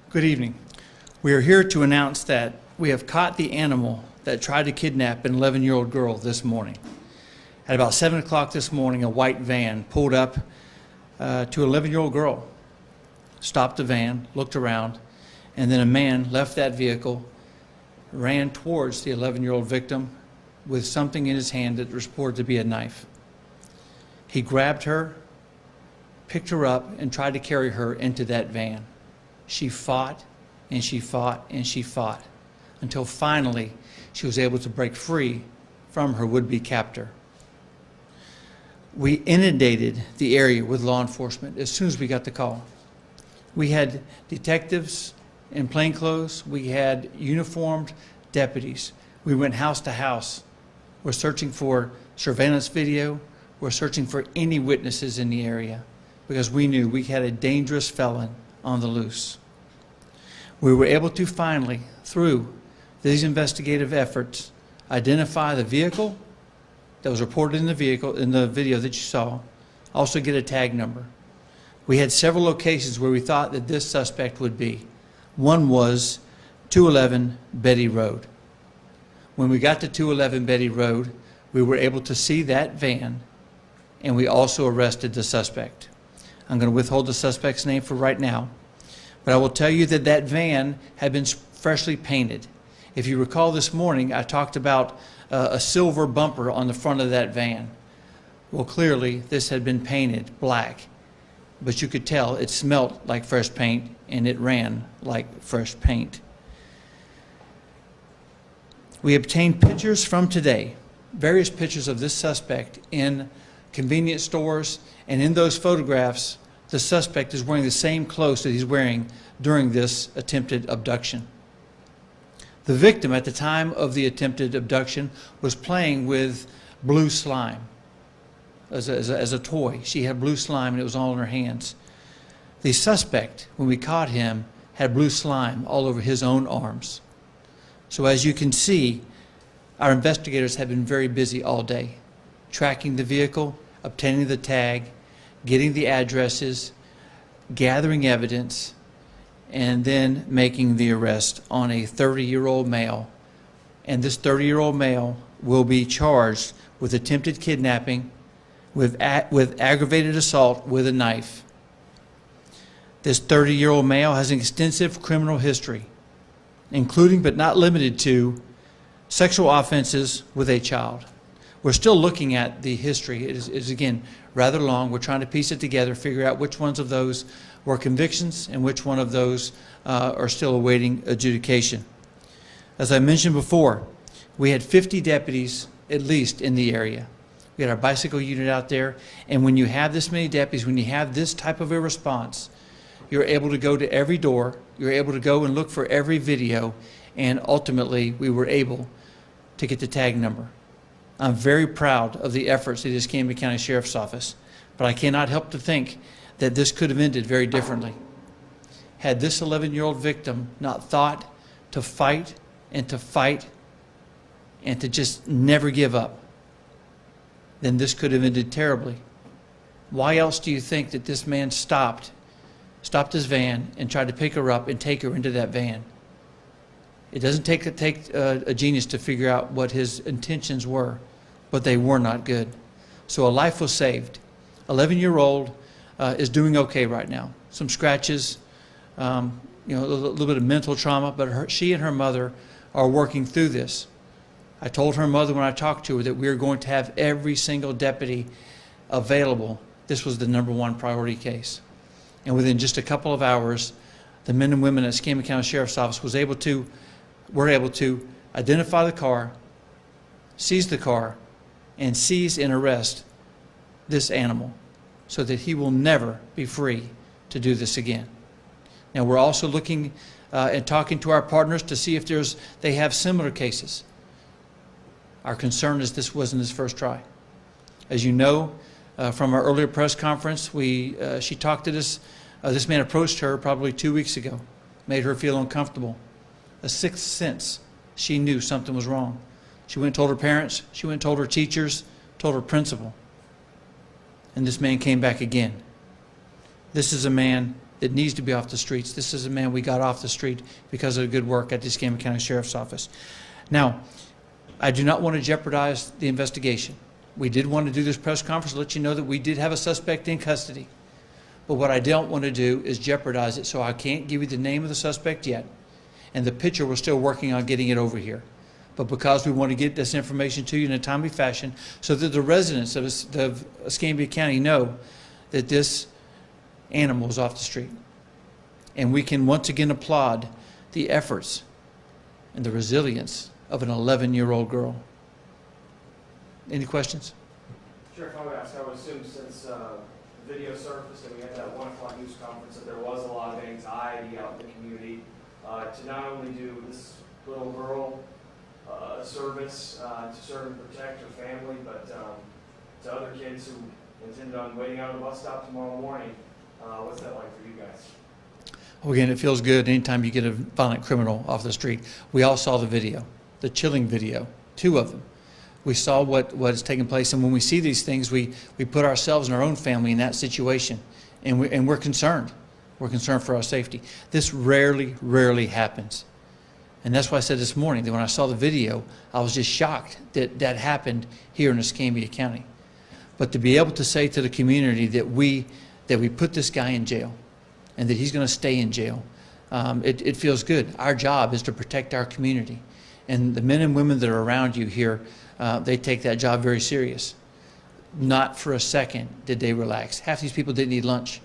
Good evening. We are here to announce that we have caught the animal that tried to kidnap an 11-year-old girl this morning. At about 7 o'clock this morning, a white van pulled up to an 11-year-old girl, stopped the van, looked around, and then a man left that vehicle, ran towards the 11-year-old victim with something in his hand that was reported to be a knife. He grabbed her, picked her up, and tried to carry her into that van. She fought and she fought and she fought until finally she was able to break free from her would-be captor. We inundated the area with law enforcement as soon as we got the call. We had detectives in plainclothes. We had uniformed deputies. We went house to house. We're searching for surveillance video. We're searching for any witnesses in the area because we knew we had a dangerous felon on the loose. We were able to finally, through these investigative efforts, identify the vehicle that was reported in the video that you saw, also get a tag number. We had several locations where we thought that this suspect would be. One was 211 Betty Road. When we got to 211 Betty Road, we were able to see that van, and we also arrested the suspect. I'm going to withhold the suspect's name for right now, but I will tell you that that van had been freshly painted. If you recall this morning, I talked about a silver bumper on the front of that van. Well, clearly this had been painted black, but you could tell it smelled like fresh paint and it ran like fresh paint. We obtained pictures from today, various pictures of this suspect in convenience stores, and in those photographs the suspect is wearing the same clothes that he's wearing during this attempted abduction. The victim at the time of the attempted abduction was playing with blue slime as a toy. She had blue slime and it was all in her hands. The suspect, when we caught him, had blue slime all over his own arms. So as you can see, our investigators have been very busy all day, tracking the vehicle, obtaining the tag, getting the addresses, gathering evidence, and then making the arrest on a 30-year-old male. And this 30-year-old male will be charged with attempted kidnapping, with aggravated assault with a knife. This 30-year-old male has an extensive criminal history, including but not limited to sexual offenses with a child. We're still looking at the history. It is again rather long. We're trying to piece it together, figure out which ones of those were convictions and which one of those are still awaiting adjudication. As I mentioned before, we had 50 deputies at least in the area. We had our bicycle unit out there, and when you have this many deputies, when you have this type of a response, you're able to go to every door, you're able to go and look for every video, and ultimately we were able to get the tag number. I'm very proud of the efforts of the Escambia County Sheriff's Office, but I cannot help to think that this could have ended very differently. Had this 11-year-old victim not thought to fight and to just never give up, then this could have ended terribly. Why else do you think that this man stopped his van and tried to pick her up and take her into that van? It doesn't take a genius to figure out what his intentions were, but they were not good. So a life was saved. 11-year-old is doing okay right now. Some scratches, a little bit of mental trauma, but she and her mother are working through this. I told her mother when I talked to her that we are going to have every single deputy available. This was the #1 priority case. And within just a couple of hours, the men and women at Escambia County Sheriff's Office were able to identify the car, seize the car, and seize and arrest this animal so that he will never be free to do this again. Now we're also looking and talking to our partners to see if they have similar cases. Our concern is this wasn't his first try. As you know, from our earlier press conference, she talked to this. This man approached her probably 2 weeks ago, made her feel uncomfortable. A sixth sense, she knew something was wrong. She went and told her parents, she went and told her teachers, told her principal. And this man came back again. This is a man that needs to be off the streets. This is a man we got off the street because of the good work at the Escambia County Sheriff's Office. Now, I do not want to jeopardize the investigation. We did want to do this press conference to let you know that we did have a suspect in custody. But what I don't want to do is jeopardize it, so I can't give you the name of the suspect yet. And the picture, we're still working on getting it over here. But because we want to get this information to you in a timely fashion so that the residents of Escambia County know that this animal is off the street. And we can once again applaud the efforts and the resilience of an 11-year-old girl. Any questions? Sheriff, I would ask, I would assume since the video surfaced and we had that 1 o'clock news conference that there was a lot of anxiety out in the community to not only do this little girl a service to serve and protect her family, but to other kids who intended on waiting out on the bus stop tomorrow morning. What's that like for you guys? Well, again, it feels good anytime you get a violent criminal off the street. We all saw the video, the chilling video, 2 of them. We saw what is taking place, and when we see these things, we put ourselves and our own family in that situation, and we're concerned. We're concerned for our safety. This rarely happens. And that's why I said this morning that when I saw the video, I was just shocked that that happened here in Escambia County. But to be able to say to the community that we put this guy in jail and that he's going to stay in jail, it feels good. Our job is to protect our community. And the men and women that are around you here, they take that job very serious. Not for a second did they relax. Half these people didn't eat lunch.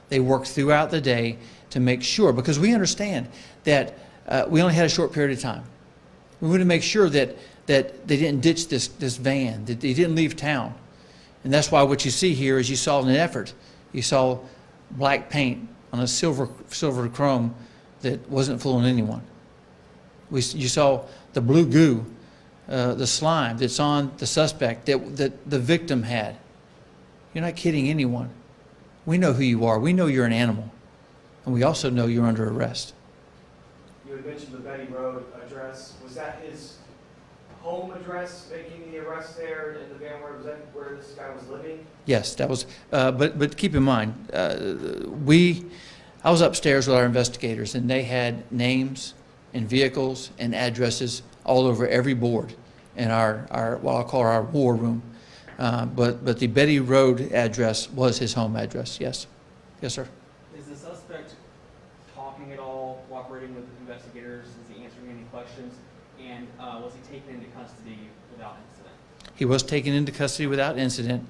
They worked throughout the day to make sure, because we understand that we only had a short period of time. We wanted to make sure that they didn't ditch this van, that they didn't leave town. And that's why what you see here is you saw an effort. You saw black paint on a silver chrome that wasn't fooling anyone. You saw the blue goo, the slime that's on the suspect that the victim had. You're not kidding anyone. We know who you are. We know you're an animal. And we also know you're under arrest. You had mentioned the Betty Road address. Was that his home address making the arrest there in the van? Was that where this guy was living? Yes, that was. But keep in mind, I was upstairs with our investigators, and they had names and vehicles and addresses all over every board in our what I'll call our war room. But the Betty Road address was his home address. Yes, yes, sir. Is the suspect talking at all, cooperating with the investigators? Is he answering any questions? And was he taken into custody without incident? He was taken into custody without incident.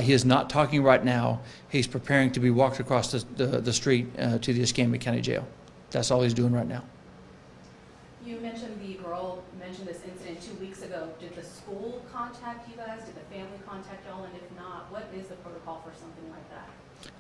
He is not talking right now. He's preparing to be walked across the street to the Escambia County Jail. That's all he's doing right now. You mentioned the girl mentioned this incident 2 weeks ago. Did the school contact you guys? Did the family contact y'all? And if not, what is the protocol for something like that?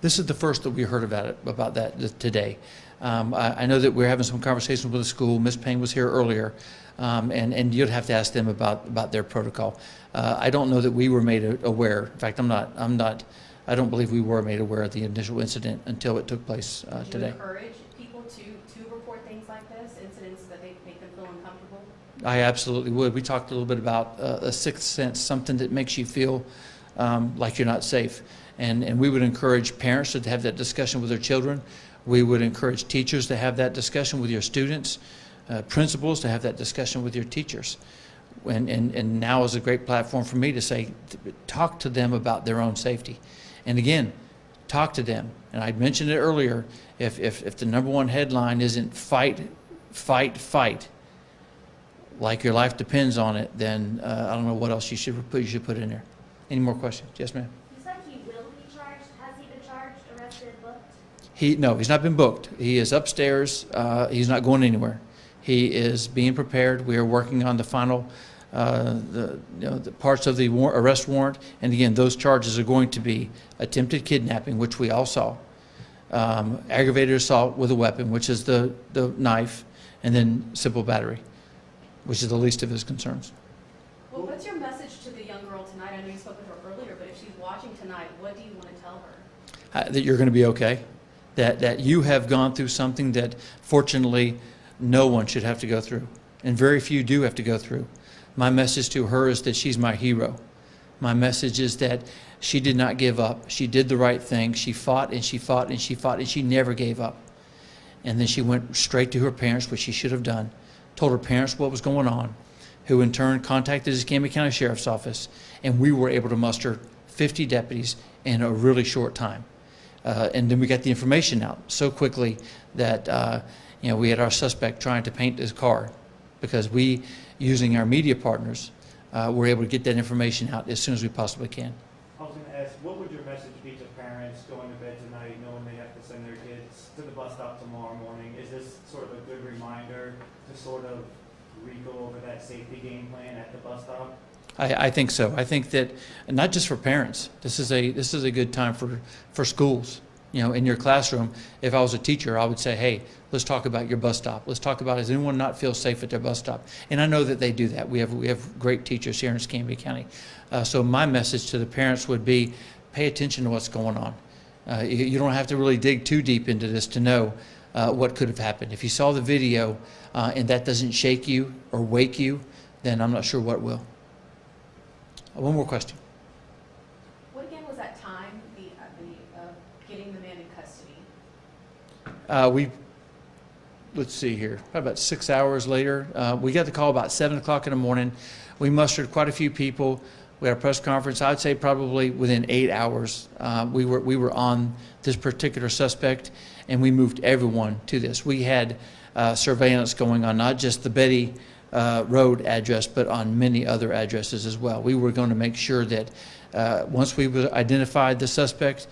This is the first that we heard about that today. I know that we're having some conversations with the school. Ms. Payne was here earlier, and you'd have to ask them about their protocol. I don't know that we were made aware. In fact, I don't believe we were made aware of the initial incident until it took place today. Do you encourage people to report things like this, incidents that they make them feel uncomfortable? I absolutely would. We talked a little bit about a sixth sense, something that makes you feel like you're not safe. And we would encourage parents to have that discussion with their children. We would encourage teachers to have that discussion with your students, principals to have that discussion with your teachers. And now is a great platform for me to say, talk to them about their own safety. And again, talk to them. And I mentioned it earlier, if the number one headline isn't fight, fight, fight, like your life depends on it, then I don't know what else you should put in there. Any more questions? Yes, ma'am. You said he will be charged. Has he been charged, arrested, booked? No, he's not been booked. He is upstairs. He's not going anywhere. He is being prepared. We are working on the final the parts of the arrest warrant. And again, those charges are going to be attempted kidnapping, which we all saw, aggravated assault with a weapon, which is the knife, and then simple battery, which is the least of his concerns. Well, what's your message to the young girl tonight? I know you spoke with her earlier, but if she's watching tonight, what do you want to tell her? That you're going to be okay, that you have gone through something that fortunately no one should have to go through, and very few do have to go through. My message to her is that she's my hero, My message is that she did not give up. She did the right thing. She fought and she fought and she fought, and she never gave up. And then she went straight to her parents, which she should have done, told her parents what was going on, who in turn contacted the Escambia County Sheriff's Office, and we were able to muster 50 deputies in a really short time. And then we got the information out so quickly that we had our suspect trying to paint his car, because we, using our media partners, were able to get that information out as soon as we possibly can. I was going to ask, what would your message be to parents going to bed tonight knowing they have to send their kids to the bus stop tomorrow morning? Is this sort of a good reminder to sort of re-go over that safety game plan at the bus stop? I think so. I think that not just for parents. This is a good time for schools. In your classroom, if I was a teacher, I would say, hey, let's talk about your bus stop. Let's talk about, does anyone not feel safe at their bus stop? And I know that they do that. We have great teachers here in Escambia County. So my message to the parents would be, pay attention to what's going on. You don't have to really dig too deep into this to know what could have happened. If you saw the video and that doesn't shake you or wake you, then I'm not sure what will. One more question. What again was that time, getting the man in custody? Let's see here, about 6 hours later, we got the call about 7 o'clock in the morning. We mustered quite a few people. We had a press conference. I'd say probably within 8 hours, we were on this particular suspect, and we moved everyone to this. We had surveillance going on, not just the Betty Road address, but on many other addresses as well. We were going to make sure that once we identified the suspect,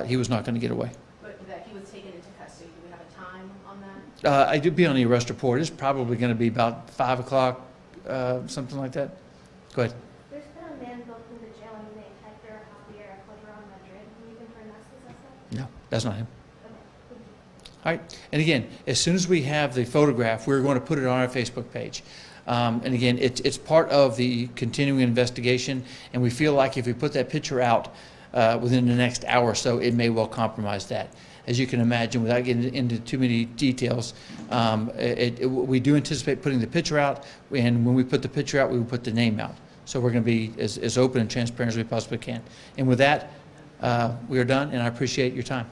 he was not going to get away. But that he was taken into custody, do we have a time on that? I did be on the arrest report. It's probably going to be about 5 o'clock, something like that. Go ahead. There's been a man booked into jail named Hector Javier Calderon Madrid. Can you confirm that's the suspect? No, that's not him. Okay, thank you. All right. And again, as soon as we have the photograph, we're going to put it on our Facebook page. And again, it's part of the continuing investigation, and we feel like if we put that picture out within the next hour or so, it may well compromise that. As you can imagine, without getting into too many details, we do anticipate putting the picture out, and when we put the picture out, we will put the name out. So we're going to be as open and transparent as we possibly can. And with that, we are done, and I appreciate your time.